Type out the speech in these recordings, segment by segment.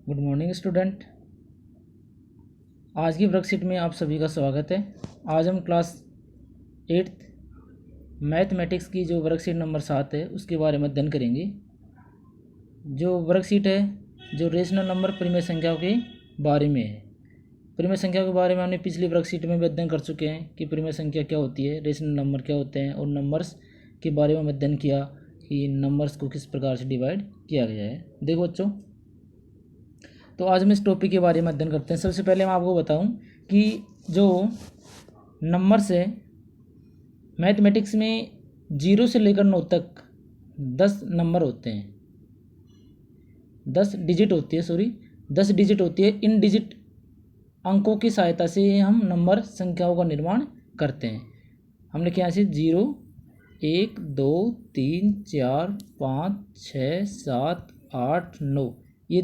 Good morning student. आज की worksheet में आप सभी का स्वागत है। आज हम क्लास 8th मैथमेटिक्स की जो वर्कशीट नंबर 7 है उसके बारे में अध्ययन करेंगे। जो वर्कशीट है जो रेशनल नंबर परिमेय संख्याओं के बारे में है। परिमेय संख्या के बारे में हमने पिछली वर्कशीट में भी अध्ययन कर चुके हैं कि परिमेय संख्या क्या होती है, रेशनल नंबर क्या होते हैं, और नंबर्स के बारे में अध्ययन किया कि नंबर्स को किस प्रकार से डिवाइड किया गया है। देखो बच्चों, तो आज हम इस टॉपिक के बारे में अध्ययन करते हैं। सबसे पहले मैं आपको बताऊं कि जो नंबर्स है मैथमेटिक्स में 0 से लेकर 9 तक 10 नंबर होते हैं, 10 डिजिट होती है, 10 डिजिट होती है। इन डिजिट अंकों की सहायता से हम नंबर संख्याओं का निर्माण करते हैं। हमने क्या ऐसे 0 1 2 3 4 5 6 7 8 9 ये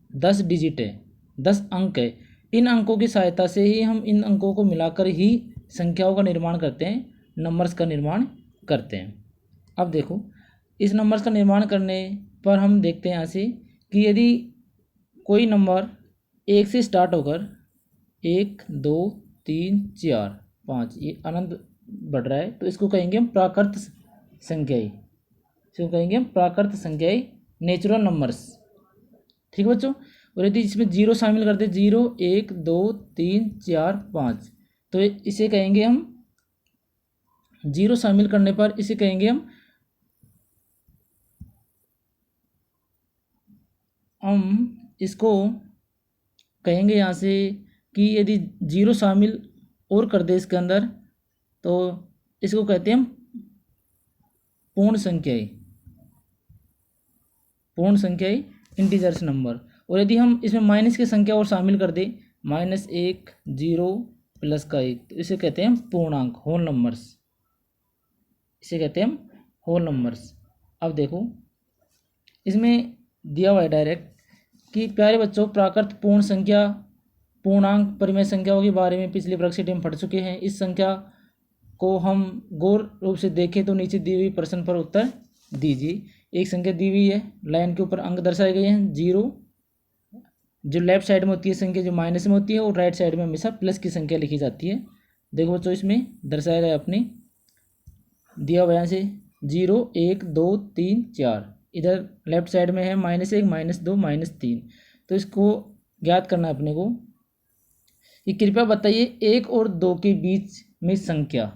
10 डिजिट है, 10 अंक है। इन अंकों की सहायता से ही हम इन अंकों को मिलाकर ही संख्याओं का निर्माण करते हैं, नंबर्स का निर्माण करते हैं। अब देखो, इस नंबर्स का निर्माण करने पर हम देखते हैं यहाँ से कि यदि कोई नंबर 1 से स्टार्ट होकर 1 2 3 4 5 ये अनंत बढ़ रहा है तो इसको कहेंगे हम प्राकृत संख्याएं। इसको कहेंगे हम प्राकृत संख्याएं, नेचुरल नंबर्स। ठीक है बच्चों। और यदि इसमें 0 शामिल करते 0 1 2 3 4 5 तो इसे कहेंगे हम 0 शामिल करने पर इसे कहेंगे हम इसको कहेंगे यहाँ से कि यदि 0 शामिल और कर दे इसके अंदर तो इसको कहते हैं हम पूर्ण संख्याएं, पूर्ण संख्याएं, इंटीजर्स नंबर। और यदि हम इसमें माइनस की संख्या और शामिल कर दें -1 0 +1 तो इसे कहते हैं हम पूर्णांक, होल नंबर्स। इसे कहते हैं हम होल नंबर्स। अब देखो इसमें दिया हुआ है डायरेक्ट कि प्यारे बच्चों, प्राकृत पूर्ण संख्या, पूर्णांक, परिमेय संख्याओं के बारे में पिछली वर्कशीट में पढ़ चुके हैं। इस संख्या को हम गौर रूप से देखें तो नीचे दी हुई प्रश्न पर उत्तर दीजिए। एक संख्या दी हुई है, लाइन के ऊपर अंक दर्शाए गए हैं 0, जो लेफ्ट साइड में होती है संख्या जो माइनस में होती है, और राइट साइड में हमेशा प्लस की संख्या लिखी जाती है। देखो बच्चों, इसमें दर्शाया गया अपने दिया हुआ यहाँ से 0 1 2 3 4, इधर लेफ्ट साइड में है -1 -2 -3। तो इसको ज्ञात करना है अपने को कि कृपया बताइए 1 और 2 के बीच में संख्या,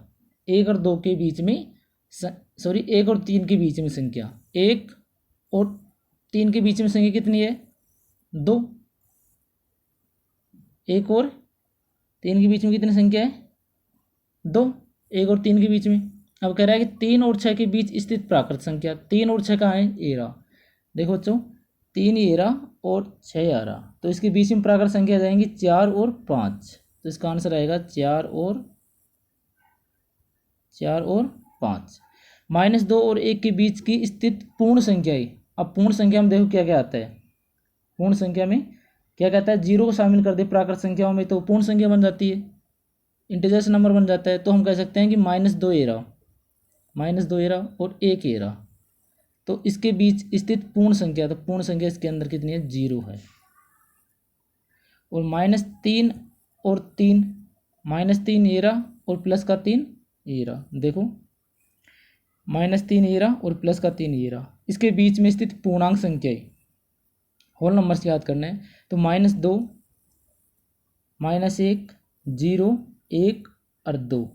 1 और 2 के बीच में 1 और 3 के बीच में संख्या, 1 और 3 के बीच में संख्या कितनी है? 2। 1 और 3 के बीच में कितनी संख्या है? 2। 1 और 3 के बीच में। अब कह रहा है कि 3 और 6 के बीच स्थित प्राकृत संख्या, 3 और 6 कहाँ है? ये रहा। देखो बच्चों, 3 ये रहा और 6 आ रहा, तो इसके बीच में प्राकृत संख्या आ जाएंगी 4 और 5। तो इसका आंसर आएगा 4 और 5। -2 और 1 के बीच की स्थित पूर्ण संख्या है। अब पूर्ण संख्या में देखो क्या क्या आता है। पूर्ण संख्या में क्या कहता है? 0 को शामिल कर दे प्राकृत संख्याओं में तो पूर्ण संख्या बन जाती है, इंटीजर्स नंबर बन जाता है। तो हम कह सकते हैं कि -2 ये रहा, -2 ये रहा और 1 ये रहा, तो इसके बीच स्थित पूर्ण संख्या, तो पूर्ण संख्या इसके अंदर कितनी है? 0 है। और -3 और 3, -3 ये रहा और प्लस का 3 ये रहा। देखो -3 ये रहा और प्लस का 3 ये रहा, इसके बीच में स्थित पूर्णांक संख्या है, होल नंबर्स याद करना है। तो -2 -1 0 1 और 2,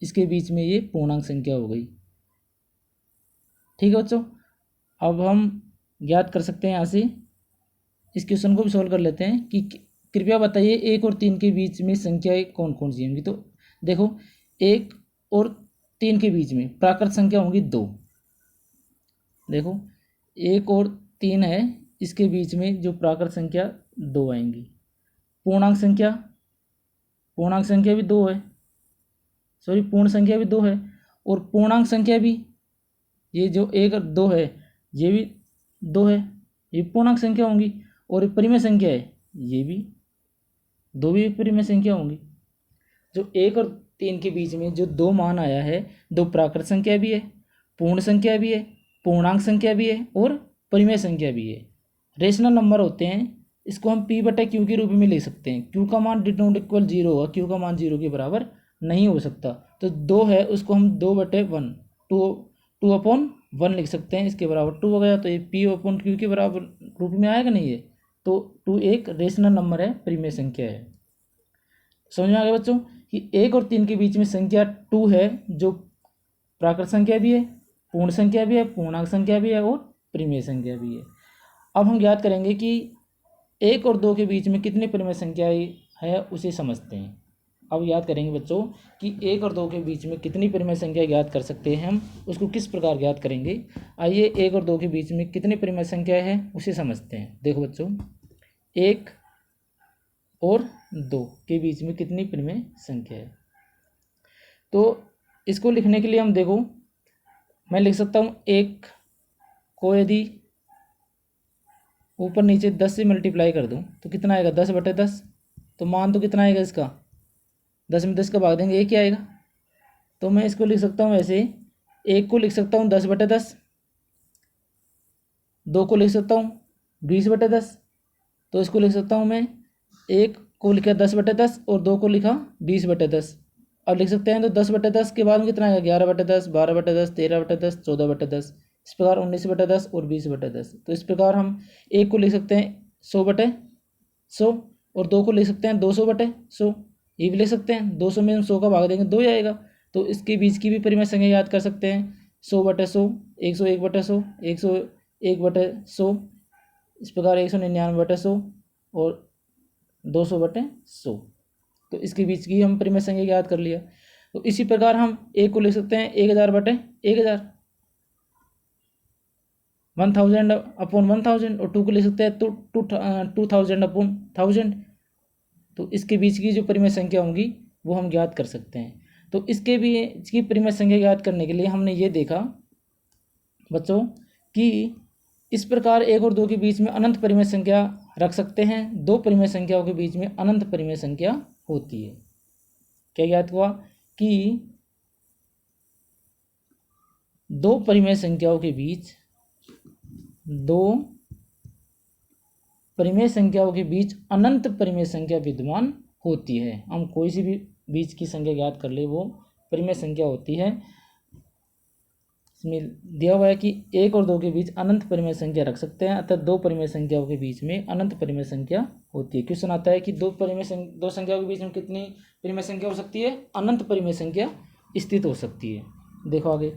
इसके बीच में ये पूर्णांक संख्या हो गई। ठीक है बच्चों, अब हम याद कर सकते हैं यहाँ से इस क्वेश्चन को भी सॉल्व कर लेते हैं कि कृपया बताइए 1 और 3 के बीच में संख्याएं कौन कौन सी होंगी। तो देखो 1 और 3 के बीच में प्राकृत संख्या होंगी 2। देखो 1 और 3 है, इसके बीच में जो प्राकृत संख्या 2 आएंगी। पूर्णांक संख्या भी 2 है, पूर्ण संख्या भी 2 है, और पूर्णांक संख्या भी, ये जो 1 और 2 है ये भी 2 है, ये पूर्णांक संख्या होंगी। और परिमेय संख्या है, ये भी 2 भी परिमेय संख्या होंगी। जो 1 और 3 के बीच में जो 2 मान आया है, 2 प्राकृत संख्या भी है, पूर्ण संख्या भी है, पूर्णांक संख्या भी है और परिमेय संख्या भी है। रेशनल नंबर होते हैं इसको हम पी बटे क्यू के रूप में लिख सकते हैं। क्यू का मान डिड नॉट इक्वल जीरो होगा, क्यू का मान जीरो के बराबर नहीं हो सकता। तो दो है उसको हम दो बटे वन, टू अपॉन वन लिख सकते हैं, इसके बराबर टू हो गया। तो ये पी अपॉन क्यू के बराबर रूप में आएगा नहीं है। तो टू एक रेशनल नंबर है, परिमेय संख्या है। समझ में आ गया बच्चों कि एक और तीन के बीच में संख्या टू है, जो प्राकृत संख्या भी है, पूर्ण संख्या भी है, पूर्णांक संख्या भी है और परिमेय संख्या भी है। अब हम ज्ञात करेंगे कि एक और दो के बीच में कितनी परिमेय संख्याएं है उसे समझते हैं। अब याद करेंगे बच्चों कि एक और दो के बीच में कितनी परिमेय संख्या ज्ञात कर सकते हैं हम, उसको किस प्रकार ज्ञात करेंगे। आइए एक और दो के बीच में कितनी परिमेय संख्या है उसे समझते हैं। देखो बच्चों, एक और दो के बीच में कितनी परिमेय संख्या है, तो इसको लिखने के लिए हम देखो, मैं लिख सकता हूँ एक को यदि ऊपर नीचे 10 से मल्टीप्लाई कर दूँ तो कितना आएगा, 10 बटे 10। तो मान तो कितना आएगा इसका, 10 में 10 का भाग देंगे, ये क्या आएगा। तो मैं इसको लिख सकता हूँ ऐसे, एक को लिख सकता हूँ 10 बटे 10, दो को लिख सकता हूँ 20 बटे 10। तो इसको लिख सकता हूँ मैं, एक को लिखा 10 बटे 10 और दो को लिखा 20 बटे 10। अब लिख सकते हैं तो 10 बटे 10 के बाद में कितना आएगा, 11 बटे 10, 12 बटे 10, 13 बटे 10, 14 बटे 10, इस प्रकार 19 बटे 10 और 20 बटे 10। तो इस प्रकार हम एक को लिख सकते हैं 100 बटे 100 और दो को लिख सकते हैं 200 बटे 100। ये भी लिख सकते हैं 200 में हम 100 का भाग देंगे 2 ही आएगा। तो इसके बीच की भी परिमेय संख्या याद कर सकते हैं, 100 बटे 100, 101 बटे 100, 101 बटे 100, इस प्रकार 199 बटे 100 और 200 बटे 100। तो इसके बीच की हम परिमेय संख्या याद कर लिया। तो इसी प्रकार हम एक को लिख सकते हैं 1000 बटे 1000, 1000 अपॉन 1000, और टू को लिख सकते हैं तो 2000 अपॉन 1000। तो इसके बीच की जो परिमेय संख्या होंगी वो हम ज्ञात कर सकते हैं। तो इसकी परिमेय संख्या ज्ञात करने के लिए हमने ये देखा बच्चों कि इस प्रकार एक और दो के बीच में अनंत परिमेय संख्या रख सकते हैं, दो परिमेय संख्याओं के बीच में अनंत परिमेय संख्या होती है। क्या ज्ञात हुआ कि दो परिमेय संख्याओं के बीच अनंत परिमेय संख्या विद्यमान होती है। हम कोई सी भी बीच की संख्या ज्ञात कर ले वो परिमेय संख्या होती है। इसमें दिया हुआ है कि एक और दो के बीच अनंत परिमेय संख्या रख सकते हैं, अतः दो परिमेय संख्याओं के बीच में अनंत परिमेय संख्या होती है। क्वेश्चन आता है कि दो संख्याओं के बीच में कितनी परिमेय संख्या हो सकती है, अनंत परिमेय संख्या स्थित हो सकती है। देखो आगे,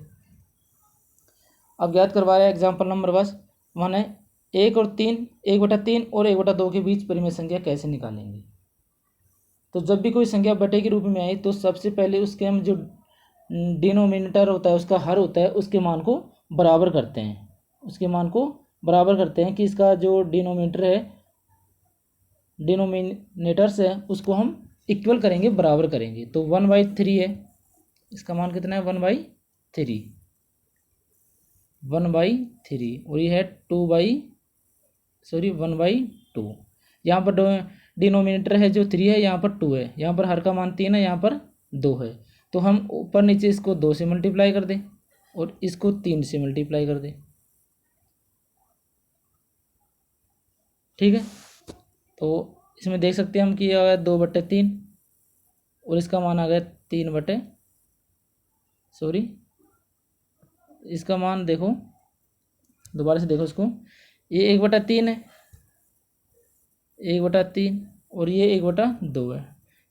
अब ज्ञात करवा रहा है एग्जाम्पल नंबर 1 है, 1 और 3, 1/3 और 1/2 के बीच परिमेय संख्या कैसे निकालेंगे। तो जब भी कोई संख्या बटे के रूप में आए तो सबसे पहले उसके हम जो डिनोमिनेटर होता है, उसका हर होता है, उसके मान को बराबर करते हैं। कि इसका जो डिनोमिनेटर्स है उसको हम इक्वल करेंगे, बराबर करेंगे। तो 1/3 है, इसका मान कितना है, 1/3, 1/3, और ये है 1/2। यहाँ पर डिनोमिनेटर है जो 3 है, यहाँ पर 2 है, यहाँ पर हर का मान 3 है, यहाँ पर 2 है। तो हम ऊपर नीचे इसको 2 से मल्टीप्लाई कर दें और इसको 3 से मल्टीप्लाई कर दें, ठीक है। तो इसमें देख सकते हैं हम कि यह आ गया 2/3 और इसका मान आ गया इसका मान देखो, दोबारा से देखो इसको, ये 1/3 है, 1/3 और ये 1/2 है।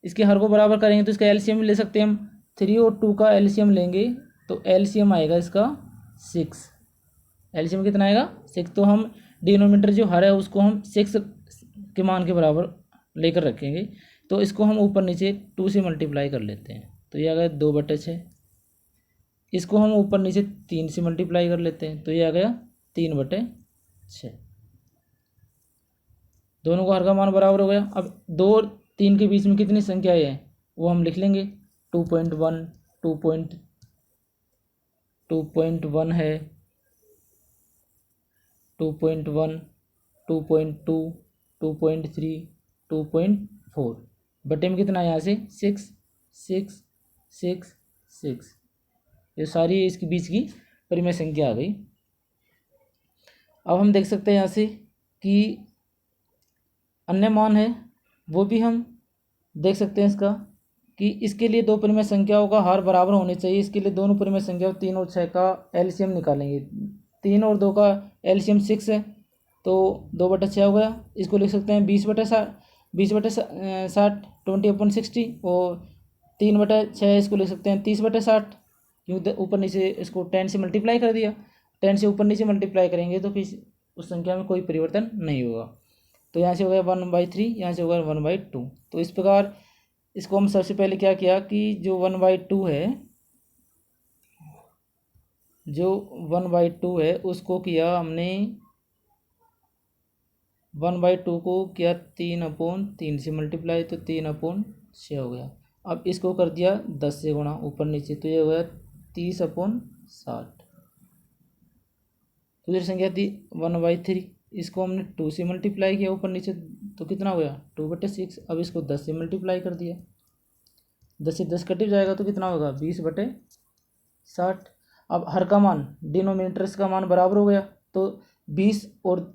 इसके हर को बराबर करेंगे तो इसका एलसीएम ले सकते हैं हम, 3 और 2 का एलसीएम लेंगे तो एलसीएम आएगा इसका 6। एलसीएम कितना आएगा, 6। तो हम डिनोमिनेटर जो हर है उसको हम 6 के मान के बराबर लेकर रखेंगे। तो इसको हम ऊपर नीचे 2 से मल्टीप्लाई कर लेते हैं, तो ये आ गया 2/6। इसको हम ऊपर नीचे 3 से मल्टीप्लाई कर लेते हैं, तो ये आ गया 3/6। दोनों का हर का मान बराबर हो गया। अब 2 और 3 के बीच में कितनी संख्याएं हैं वो हम लिख लेंगे, 2.1 2.1 है, 2.1, 2.2, 2.3, 2.4, बटे में कितना है यहाँ से 6 6 6 6। ये सारी इसके बीच की परिमेय संख्या आ गई। अब हम देख सकते हैं यहाँ से कि अन्य मान है वो भी हम देख सकते हैं इसका, कि इसके लिए दो परिमेय संख्याओं का हार बराबर होने चाहिए। इसके लिए दोनों परिमेय संख्याओं 3 और 6 का एलसीएम निकालेंगे। 3 और 2 का एलसीएम 6 है, तो 2/6 हो गया। इसको लिख सकते हैं 20/60, 20/60 20/60, और 3/6 इसको लिख सकते हैं 30/60, क्योंकि ऊपर नीचे इसको 10 से मल्टीप्लाई कर दिया। 10 से ऊपर नीचे मल्टीप्लाई करेंगे तो फिर उस संख्या में कोई परिवर्तन नहीं होगा। तो यहाँ से हो गया 1/3, यहाँ से होगा 1/2। तो इस प्रकार इसको हम सबसे पहले क्या किया कि जो 1/2 है, जो 1/2 है उसको किया हमने 1/2 को किया 3/3 से मल्टीप्लाई, तो 3/6 हो गया। अब इसको कर दिया 10 से गुणा ऊपर नीचे, तो ये हो गया 30/60। दूसरी संख्या थी 1/3, इसको हमने 2 से मल्टीप्लाई किया ऊपर नीचे, तो कितना हो गया 2/6। अब इसको 10 से मल्टीप्लाई कर दिया, 10 से 10 कट जाएगा तो कितना होगा 20/60। अब हर का मान, डिनोमिनेटर्स का मान बराबर हो गया, तो 20 और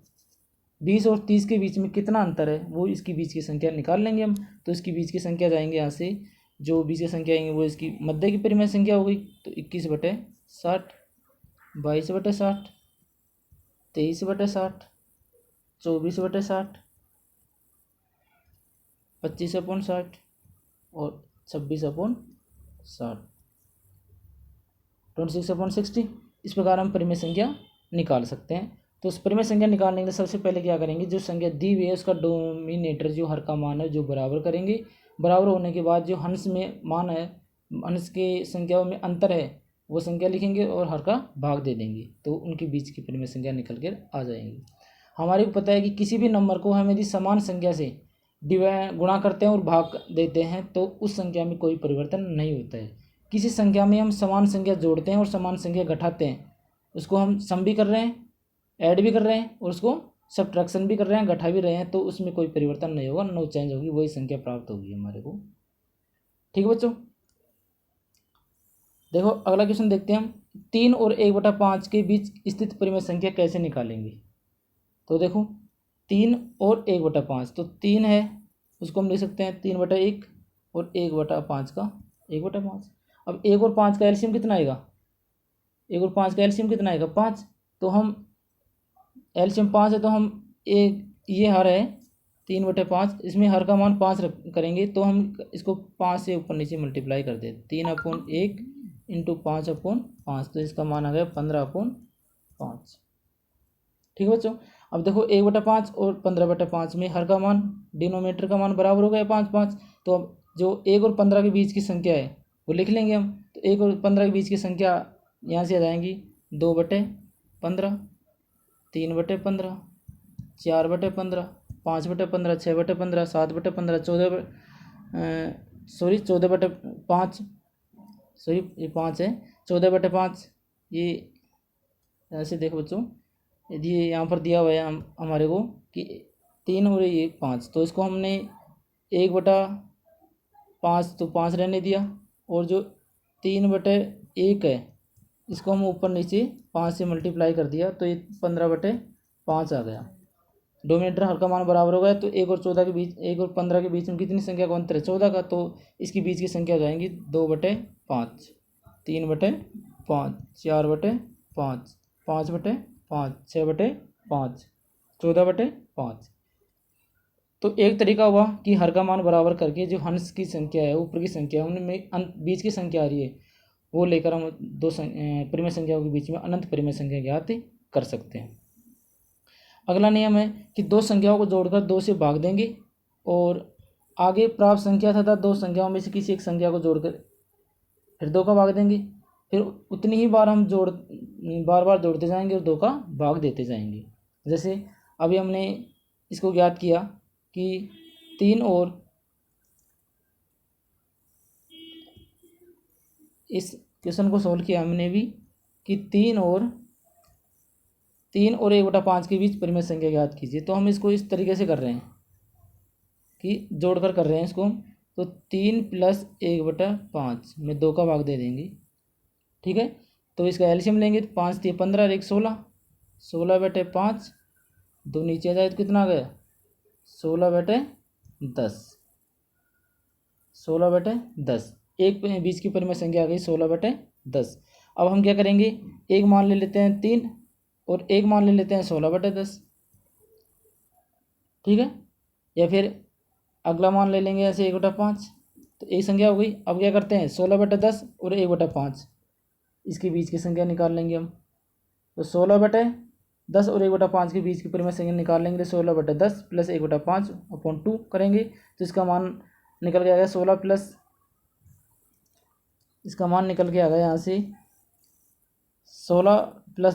30 के बीच में कितना अंतर है वो इसकी बीच की संख्या निकाल लेंगे हम। तो इसकी बीच की संख्या जाएंगे यहाँ से, जो बीच की संख्या आएंगे वो इसकी मध्य की परिमेय संख्या हो गई। तो 21/60, 22/60, 23/60, 24/60, 25/60 और 26/60, 26/60। इस प्रकार हम परिमेय संख्या निकाल सकते हैं। तो उस परिमेय संख्या निकालने के लिए सबसे पहले क्या करेंगे, जो संख्या दी हुई है उसका डोमिनेटर जो हर का मान है जो बराबर करेंगे। बराबर होने के बाद जो हंस में मान है, हंस के संख्याओं में अंतर है वो संख्या लिखेंगे और हर का भाग दे देंगे, तो उनके बीच की परिमेय संख्या निकल कर आ जाएंगी। हमारे को पता है कि किसी भी नंबर को हम यदि समान संख्या से गुणा करते हैं और भाग देते हैं तो उस संख्या में कोई परिवर्तन नहीं होता है। किसी संख्या में हम समान संख्या जोड़ते हैं और समान संख्या घटाते हैं, उसको हम सम भी कर रहे हैं, ऐड भी कर रहे हैं, और उसको सब्ट्रैक्शन भी कर रहे हैं, घटा भी रहे हैं, तो उसमें कोई परिवर्तन नहीं होगा, नो चेंज होगी, वही संख्या प्राप्त होगी हमारे को। ठीक है बच्चों, देखो अगला क्वेश्चन देखते हैं हम। 3 और 1/5 के बीच स्थित परिमेय संख्या कैसे निकालेंगे। तो देखो 3 और 1/5, तो 3 है उसको हम लिख सकते हैं 3/1, और 1/5 का 1/5। अब 1 और 5 का एलसीएम कितना आएगा, 1 और 5 का एलसीएम कितना आएगा 5। तो हम एलसीएम 5 है, तो हम एक ये हर है 3/5, इसमें हर का मान 5 करेंगे, तो हम इसको 5 से ऊपर नीचे मल्टीप्लाई कर दें, 3/1 इंटू 5/5, तो इसका मान आ गया 15/5। ठीक है बच्चों, अब देखो 1/5 और 15/5 में हर का मान, डिनोमिनेटर का मान बराबर हो गया 5 5। तो अब जो 1 और 15 के बीच की संख्या है वो लिख लेंगे हम। तो 1 और 15 के बीच की संख्या यहाँ से आ जाएंगी 2/15, 3/15, 4/15, 5/15, 6/15, 7/15, 14/5, सॉरी ये 5 है, 14/5। ये ऐसे देखो बच्चों, यदि यहाँ पर दिया हुआ है हमारे को कि 3 और 1 5, तो इसको हमने 1/5 तो 5 रहने दिया, और जो 3/1 है इसको हम ऊपर नीचे 5 से मल्टीप्लाई कर दिया, तो ये 15/5 आ गया। डोमिनेटर हर का मान बराबर हो गया, तो 1 और 14 के बीच, 1 और 15 के बीच में कितनी संख्या का अंतर है 14 का, तो इसके बीच की संख्या हो जाएंगी 2/5, 3/5, 4/5, 5/5, 6/5, 14/5। तो एक तरीका हुआ कि हर का मान बराबर करके जो हंस की संख्या है, ऊपर की संख्या है, उनमें बीच की संख्या आ रही है वो लेकर हम दो परिमेय संख्याओं के बीच में अनंत परिमेय संख्या ज्ञात कर सकते हैं। अगला नियम है कि दो संख्याओं को जोड़कर 2 से भाग देंगे, और आगे प्राप्त संख्या तथा दो संख्याओं में से किसी एक संख्या को जोड़कर फिर 2 का भाग देंगे। फिर उतनी ही बार हम बार बार जोड़ते जाएंगे और 2 का भाग देते जाएंगे। जैसे अभी हमने इसको ज्ञात किया कि 3 और, इस क्वेश्चन को सॉल्व किया हमने भी कि 3 और 1/5 के बीच परिमेय संख्या ज्ञात कीजिए। तो हम इसको इस तरीके से कर रहे हैं कि जोड़कर कर रहे हैं इसको। तो 3 + 1/5 में 2 का भाग दे देंगे। ठीक है, तो इसका एलसीएम लेंगे, 5 × 15 और 1 16, 16/5, 2 नीचे आ जाए तो कितना आ गया 16/10, 16/10, एक बीच की परिमेय संख्या आ गई 16/10। अब हम क्या करेंगे, एक मान ले लेते हैं 3 और एक मान ले लेते हैं 16/10, ठीक है। या फिर अगला मान ले लेंगे ऐसे 1/5, तो एक संख्या हो गई। अब क्या करते हैं 16/10 और 1/5, इसके बीच की संख्या निकाल लेंगे हम। तो 16/10 और 1/5 के बीच की परिमेय संख्या निकाल लेंगे। 16/10 प्लस 1/5/2 करेंगे तो इसका मान निकल के आ गया 16 प्लस, इसका मान निकल के आ गया यहाँ से 16 प्लस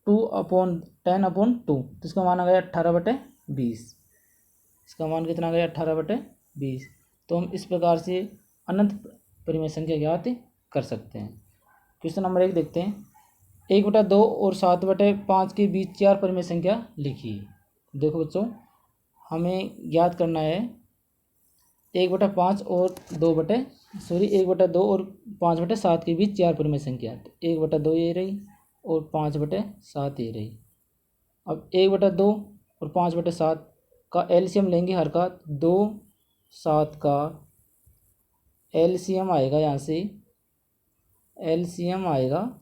2/10/2, तो इसका मान आ गया 18/20। इसका मान कितना आ गया 18/20। तो हम इस प्रकार से अनंत परिमेय संख्या ज्ञात कर सकते हैं। क्वेश्चन नंबर 1 देखते हैं। 1/2 और 7/5 के बीच 4 परिमेय संख्या लिखिए। देखो बच्चों, हमें ज्ञात करना है 1/5 और 1/2 और 5/7 के बीच 4 परिमेय संख्या। तो 1/2 ये रही और 5/7 ये रही। अब 1/2 और 5/7 का एलसीएम लेंगे हर का। 2 7 का एलसीएम आएगा, यहाँ से एलसीएम आएगा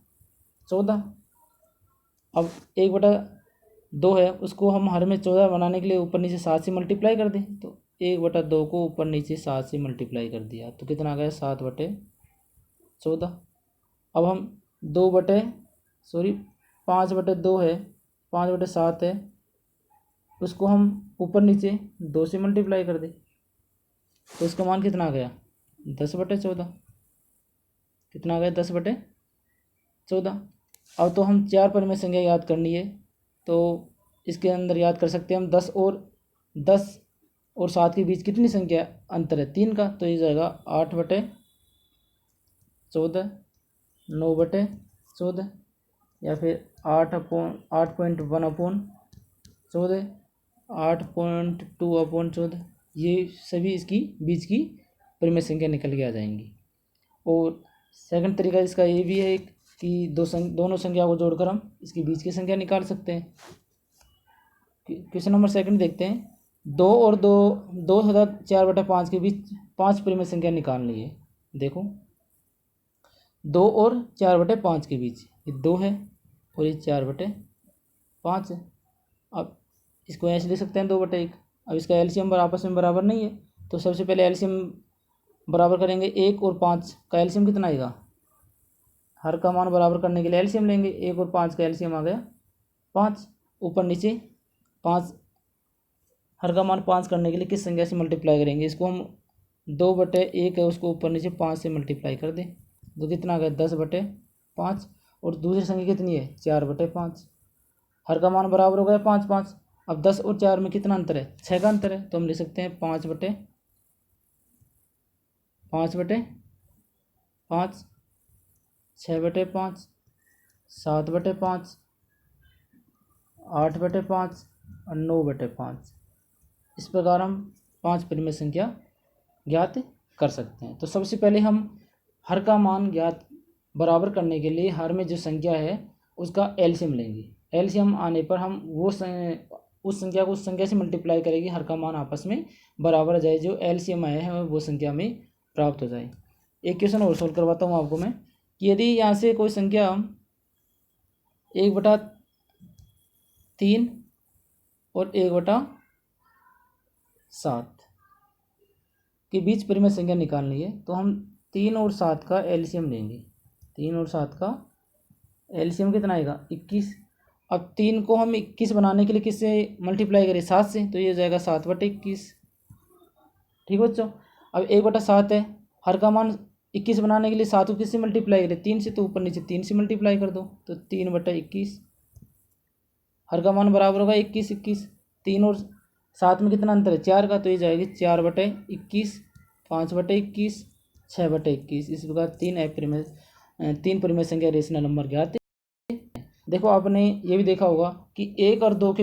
14। अब 1/2 है, उसको हम हर में 14 बनाने के लिए ऊपर नीचे 7 से मल्टीप्लाई कर दें। तो 1/2 को ऊपर नीचे 7 से मल्टीप्लाई कर दिया तो कितना आ गया 7/14। अब हम 5/2 है, 5/7 है, उसको हम ऊपर नीचे 2 से मल्टीप्लाई कर दें तो इसका मान कितना आ गया 10/14। कितना आ गया 10/14। अब तो हम 4 परिमेय संख्या याद करनी है, तो इसके अंदर याद कर सकते हैं हम 10 और 7 के बीच कितनी संख्या अंतर है 3 का। तो ये जाएगा 8/14, 9/14 या फिर 8.1/14, 8.2/14। ये सभी इसकी बीच की परिमेय संख्या निकल के आ जाएंगी। और सेकंड तरीका इसका ये भी है कि दोनों संख्या को जोड़कर हम इसके बीच की संख्या निकाल सकते हैं। क्वेश्चन नंबर 2 देखते हैं। 2 और 2 तथा 4/5 के बीच 5 परिमेय संख्या निकालनी है। देखो 2 और 4/5 के बीच ये 2 है और ये 4/5 है। अब इसको ऐसे लिख सकते हैं 2/1। अब इसका एलसीएम आपस में बराबर नहीं है, तो सबसे पहले एलसीएम बराबर करेंगे। 1 और 5 का एलसीएम कितना आएगा, हर का मान बराबर करने के लिए एलसीएम लेंगे। 1 और 5 का एलसीएम आ गया 5। ऊपर नीचे 5, हर का मान 5 करने के लिए किस संख्या से मल्टीप्लाई करेंगे, इसको हम 2/1 है उसको ऊपर नीचे 5 से मल्टीप्लाई कर दें तो कितना आ गया 10/5। और दूसरी संख्या कितनी है 4/5, हर का मान बराबर हो गया 5 5। अब 10 और 4 में कितना अंतर है 6 का अंतर है, तो हम लिख सकते हैं 5/5, 6/5, 7/5, 8/5 और 9/5। इस प्रकार हम 5 परिमेय संख्या ज्ञात कर सकते हैं। तो सबसे पहले हम हर का मान ज्ञात बराबर करने के लिए हर में जो संख्या है उसका एलसीएम लेंगे। एलसीएम आने पर हम उस संख्या को उस संख्या से मल्टीप्लाई करेंगे, हर का मान आपस में बराबर आ जाए, जो एलसीएम आया है वो संख्या में प्राप्त हो जाए। एक क्वेश्चन और सोल्व करवाता हूँ आपको मैं कि यदि यहाँ से कोई संख्या 1/3 और 1/7 के बीच परिमेय संख्या निकालनी है, तो हम 3 और 7 का एलसीएम लेंगे। 3 और 7 का एलसीएम कितना आएगा 21। अब 3 को हम 21 बनाने के लिए किससे मल्टीप्लाई करें 7 से, तो ये हो जाएगा 7/21। ठीक बच्चों। अब 1/7 है, हर का मान 21 बनाने के लिए 7 को किससे मल्टीप्लाई करें 3 से, तो ऊपर नीचे 3 से मल्टीप्लाई कर दो तो 3/21। हर का मान बराबर होगा 21 21। 3 और 7 में कितना अंतर है 4 का, तो ये जाएगी 4/21, 5/21, 6/21। इस प्रकार 3 परिमेय संख्या रेशनल नंबर ज्ञात है। देखो आपने ये भी देखा होगा कि 1 और 2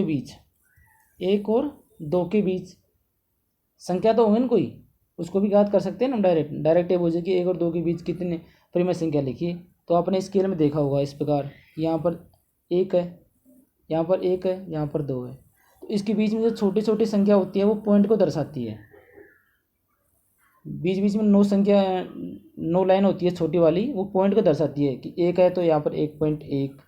के बीच संख्या तो होगी ना कोई, उसको भी ज्ञात कर सकते हैं ना डायरेक्ट ये बोलिए कि 1 और 2 के बीच कितने परिमेय संख्या लिखिए। तो आपने स्केल में देखा होगा इस प्रकार, यहाँ पर 1 है, यहाँ पर 1 है, यहाँ पर 2 है। तो इसके बीच में जो छोटी छोटी संख्या होती है वो पॉइंट को दर्शाती है। बीच बीच में 9 संख्या 9 लाइन होती है छोटी वाली, वो पॉइंट को दर्शाती है कि एक है तो यहाँ पर 1.1,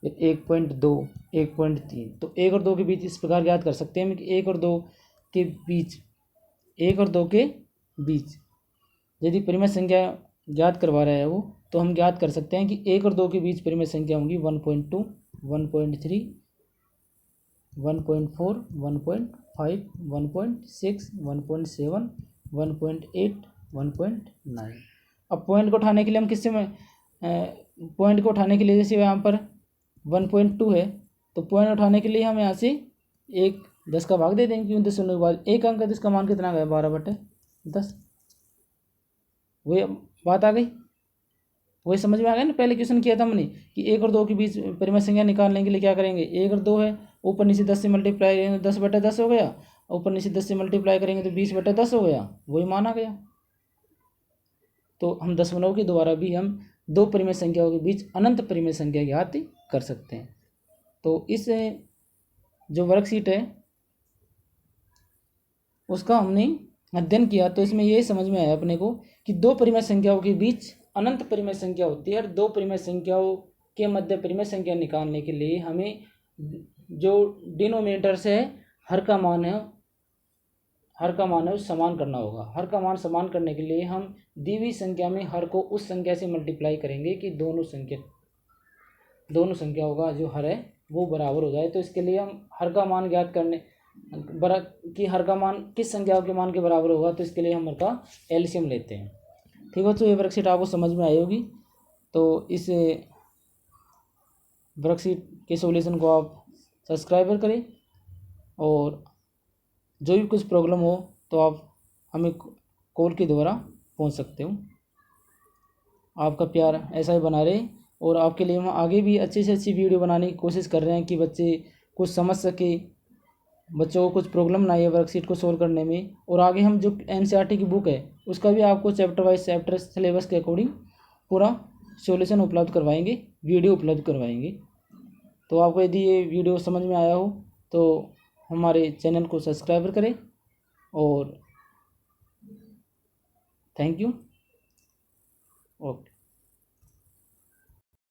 फिर 1.2, 1.3। तो 1 और 2 के बीच इस प्रकार ज्ञात कर सकते हैं कि 1 और 2 के बीच, 1 और 2 के बीच यदि परिमेय संख्या ज्ञात करवा रहा है वो, तो हम ज्ञात कर सकते हैं कि 1 और 2 के बीच परिमेय संख्या होंगी 1.2, 1.3, 1.4, 1.5, 1.6, 1.7, 1.8, 1.9। अब पॉइंट को उठाने के लिए हम किससे में पॉइंट को उठाने के लिए जैसे यहाँ पर 1.2 है, तो पॉइंट उठाने के लिए हम यहाँ से 10 का भाग दे देंगे, क्योंकि 10 होने के बाद 1 अंक है तो इसका मान कितना गया 12/10। वही बात आ गई, वही समझ में आ गया ना। पहले क्वेश्चन किया था हमने कि 1 और 2 के बीच परिमेय संख्या निकालने के लिए क्या करेंगे, 1 और 2 है, ऊपर नीचे 10 से मल्टीप्लाई करेंगे तो 10/10 हो गया, ऊपर नीचे 10 से मल्टीप्लाई करेंगे तो 20/10 हो गया, वही मान आ गया। तो हम दशमलव के द्वारा भी हम दो परिमेय संख्याओं के बीच अनंत परिमेय संख्या ज्ञात कर सकते हैं। तो इस जो वर्कशीट है उसका हमने अध्ययन किया, तो इसमें ये समझ में आया अपने को कि दो परिमेय संख्याओं के बीच अनंत परिमेय संख्या होती है, और दो परिमेय संख्याओं के मध्य परिमेय संख्या निकालने के लिए हमें जो डिनोमिनेटर से हर का मान है समान करना होगा। हर का मान समान करने के लिए हम दी हुई संख्या में हर को उस संख्या से मल्टीप्लाई करेंगे कि दोनों संख्याओं का जो हर है वो बराबर हो जाए। तो इसके लिए हम हर का मान ज्ञात करने कि हर का मान किस संख्या के मान के बराबर होगा, तो इसके लिए हम हर का एलसीएम लेते हैं। ठीक है, तो ये वर्कशीट आपको समझ में आई होगी। तो इस वर्कशीट के सॉल्यूशन को आप सब्सक्राइब करें, और जो भी कुछ प्रॉब्लम हो तो आप हमें कॉल के द्वारा पूछ सकते हो। आपका प्यार ऐसा ही बना रहे, और आपके लिए हम आगे भी अच्छी से अच्छी वीडियो बनाने की कोशिश कर रहे हैं कि बच्चे कुछ समझ सके, बच्चों को कुछ प्रॉब्लम ना आए वर्कशीट को सोल्व करने में। और आगे हम जो एनसीईआरटी की बुक है उसका भी आपको चैप्टर वाइज चैप्टर सिलेबस के अकॉर्डिंग पूरा सॉल्यूशन उपलब्ध करवाएंगे, वीडियो उपलब्ध करवाएंगे। तो आपको यदि ये वीडियो समझ में आया हो तो हमारे चैनल को सब्सक्राइब करें, और थैंक यू। ओके।